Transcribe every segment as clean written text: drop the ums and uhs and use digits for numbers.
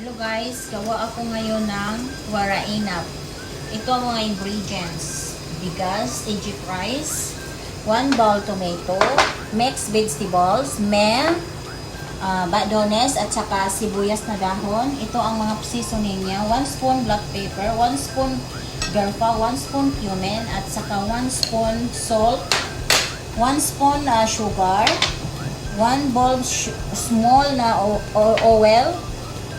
Hello guys, gawa ako ngayon ng warainap. Ito ang mga ingredients. Bigas, Egypt rice, 1 bowl tomato, mixed vegetables, mel, badaones at saka sibuyas na dahon. Ito ang mga seasoning niya. 1 spoon black pepper, 1 spoon garlic, 1 spoon cumin at saka 1 spoon salt, 1 spoon sugar, 1 bowl small na oil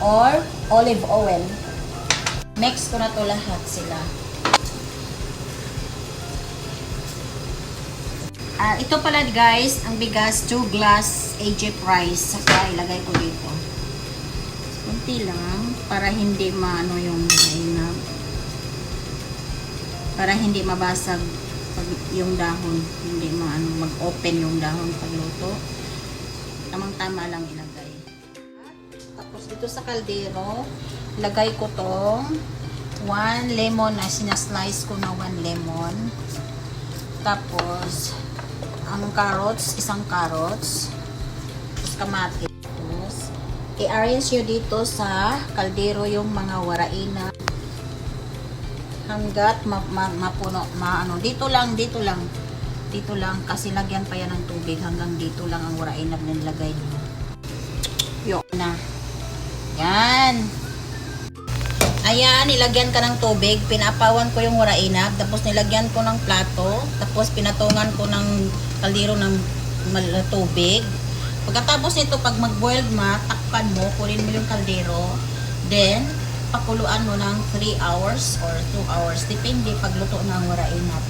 or olive oil. Mix ko na to lahat sila. Ito pala guys, ang bigas, 2 glass Egypt rice. Saka ilagay ko dito. Kunti lang para hindi maano yung mainap. Para hindi mabasag pag yung dahon, hindi maano mag-open yung dahon pagluto. Tamang-tama lang ilagay. Tapos dito sa kaldero, lagay ko tong 1 lemon na sinaslice ko na 1 lemon. Tapos ang carrots, isang carrots. Tapos kamatis. Tapos i-arrange nyo dito sa kaldero yung mga waraina hanggat mapuno, dito lang kasi lagyan pa yan ng tubig hanggang dito lang ang warainab na nilagay nyo. Yun na. Yan. Ayan, nilagyan ka ng tubig. Pinapawan ko yung warainab. Tapos nilagyan ko ng plato. Tapos pinatungan ko ng kaldero ng tubig. Pagkatapos nito, pag mag-boiled takpan mo, kunin mo yung kaldero. Then, pakuluan mo ng 3 hours or 2 hours. Depende pagluto ng warainab.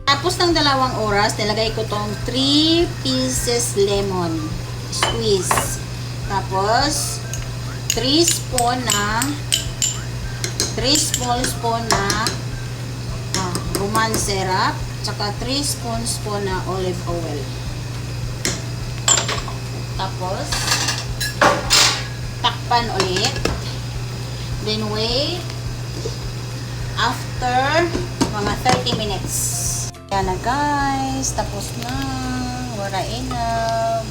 Tapos ng 2 oras, nilagay ko tong 3 pieces lemon. Squeeze. Tapos, 3 small spoon na roman syrup, tsaka 3 spoon na olive oil. Tapos, takpan ulit. Then wait after mga 30 minutes. Yan na guys, tapos na warainab.